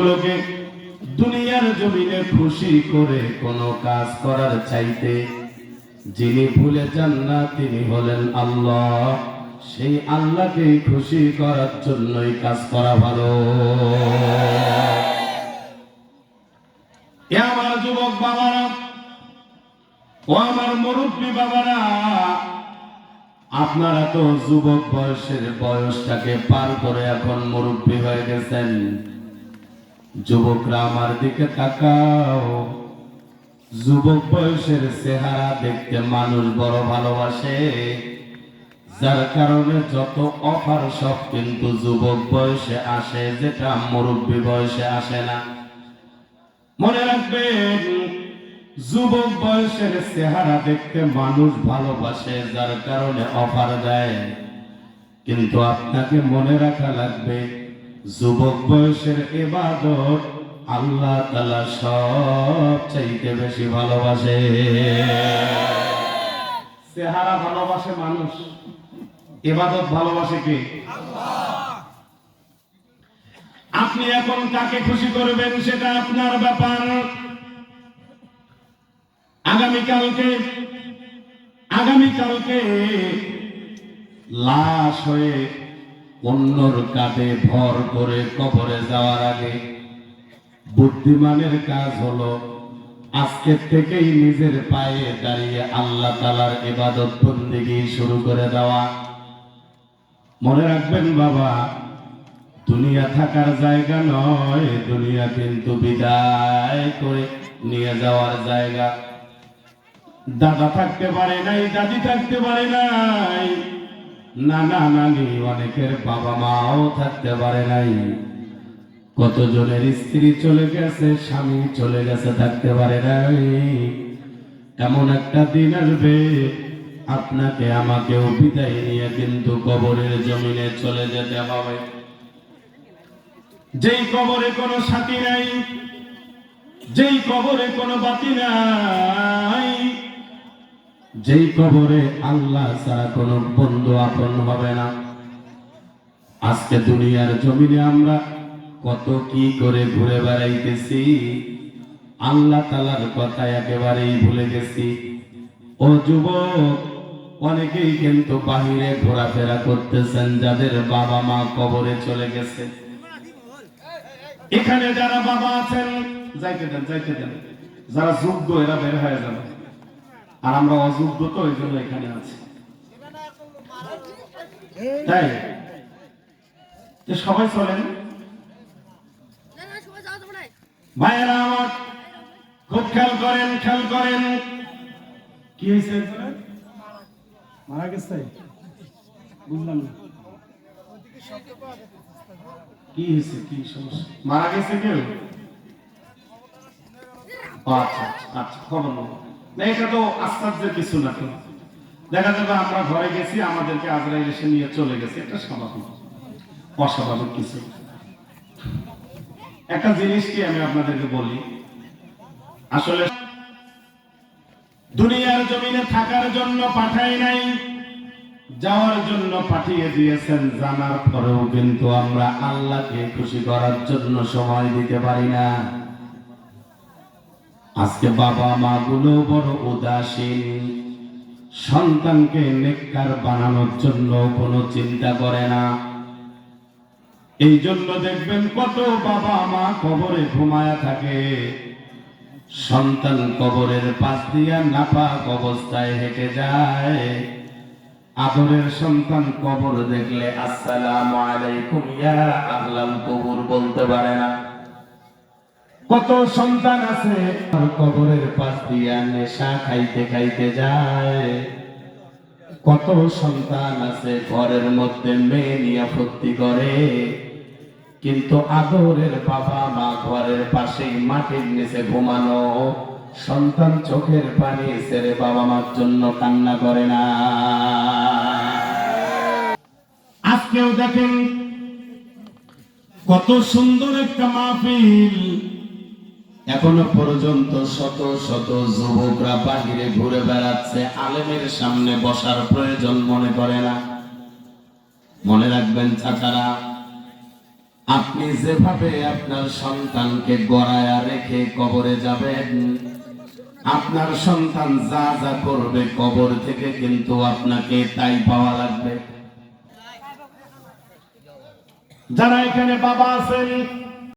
লোকে দুনিয়ার জমিনে খুশি করে কোনো কাজ করার চাইতে যিনি ভুলে যান না তিনি হলেন আল্লাহ। সেই আল্লাহকে খুশি করার জন্যই কাজ করা ভালো। এ আমার যুবক বাবারা ও আমার মুরব্বী বাবারা, আপনারা তো যুবক বয়সের বয়সটাকে পার করে এখন মুরব্বী হয়ে গেছেন। যুবকরা আমার দিকে তাকাও। যুবক বয়সের চেহারা দেখতে মানুষ বড় ভালোবাসে, যার কারণে যত অফার সব কিন্তু যুবক বয়সে আসে, যেটা মুরব্বী বয়সে আসে না। মনে রাখবেন, যুবক বয়সের চেহারা দেখতে মানুষ ভালোবাসে, যার কারণে অফার দেয়। কিন্তু আপনাকে মনে রাখা লাগবে, যুবক বয়সের ইবাদত আল্লাহ তাআলা সব চাইতে বেশি ভালোবাসে। চেহারা ভালোবাসে মানুষ, ইবাদত ভালোবাসে কে? আল্লাহ। আপনি এখন কাকে খুশি করবেন সেটা আপনার ব্যাপার। আগামীকালকে লাশ হয়ে অন্যর কাঁধে ভর করে কবরে যাওয়ার আগে বুদ্ধিমানের কাজ হলো আজকে থেকেই নিজের পায়ে দাঁড়িয়ে আল্লাহ তাআলার ইবাদত বন্দেগী শুরু করে দেওয়া। মনে রাখবেন বাবা, দুনিয়া থাকার জায়গা নয়, দুনিয়া কিন্তু বিদায় করে নিয়ে যাওয়ার জায়গা। দাদা থাকতে পারে নাই, দাদি থাকতে পারে নাই, নানা নানি, অনেকের বাবা মাও থাকতে পারে নাই, কতজনের স্ত্রী চলে গেছে, স্বামী চলে গেছে, থাকতে পারে নাই। এমন একটা দিন আসবে আপনাকে আমাকেও বিদায় নিয়ে কিন্তু কবরের জমিনে চলে যেতে হবে। যেই কবরে কোনো সাথী নাই, যেই কবরে কোনো বাতি নাই, যেই কবরে আল্লাহ ছাড়া কোনো বন্ধু আপন হবে না। আজকে দুনিয়ার জমিনে আমরা কত কি করে ঘুরে বেড়াইতেছি, আল্লাহ তাআলার কথা একেবারেই ভুলে গেছি। ও যুবক, অনেকেই কিন্তু বাহিরে ঘোরাফেরা করতেছেন, যাদের বাবা মা কবরে চলে গেছে। এখানে যারা বাবা আছেন যাইতে দেন, যারা যোগ্য এরা বের হয়ে যাবে, আর আমরা অযোগ্য, তো এই জন্য এখানে আছি। তাই সবাই চলেন। ভাইয়েরা আমার, খুব খেয়াল করেন। কি হয়েছে? মারা গেছে? বুঝলাম না কি হয়েছে, কি সমস্যা? মারা গেছে কেউ? আচ্ছা আচ্ছা, খবর না, এটা তো আশ্চর্যের কিছু না। তো দেখা যাবে আমরা ঘরে গেছি, আমাদেরকে আজরাইল এসে নিয়ে চলে গেছে, এটা স্বাভাবিক, অস্বাভাবিক কিছু। একটা জিনিস কি আমি আপনাদেরকে বলি, আসলে দুনিয়ার জমিনে থাকার জন্য পাঠাই নাই, যাওয়ার জন্য পাঠিয়ে দিয়েছেন। জানার পরেও কিন্তু আমরা আল্লাহকে খুশি করার জন্য সময় দিতে পারি না। আজকে বাবা মা গুলো বড় উদাসীন, সন্তানকে নেককার বানানোর জন্য কোনো চিন্তা করে না। এই জন্য দেখবেন কত বাবা মা কবরে ঘুমায়া থাকে, সন্তান কবরের পাশ দিয়া নাপাক অবস্থায় হেঁটে যায়। আদরের সন্তান কবর দেখলে আসসালামু আলাইকুম ইয়া আহলাল কবর বলতে পারে না। কত সন্তান আছে কবরের পাশ দিয়া নেশা খাইতে খাইতে যায়। কত সন্তান আছে ঘরের মধ্যে মেয়ে নিয়ে ফুর্তি করে, কিন্তু আদরের বাবা মা ঘরের পাশেই মাটির নিচে ঘুমানো, সন্তান চোখের পানি ছেড়ে বাবা মার জন্য কান্না করে না। আজকেও দেখেন কত সুন্দর একটা মাহফিল, এখনো পর্যন্ত শত শত যুবকরা বাহিরে ঘুরে বেড়াচ্ছে, আলেমের সামনে বসার প্রয়োজন মনে করে না। মনে রাখবেন চাচারা, আপনি যেভাবে আপনার সন্তানকে গড়ায়া রেখে কবরে যাবেন, আপনার সন্তান যা যা করবে কবর থেকে কিন্তু আপনাকে তাই পাওয়া লাগবে। যারা এখানে বাবা আছেন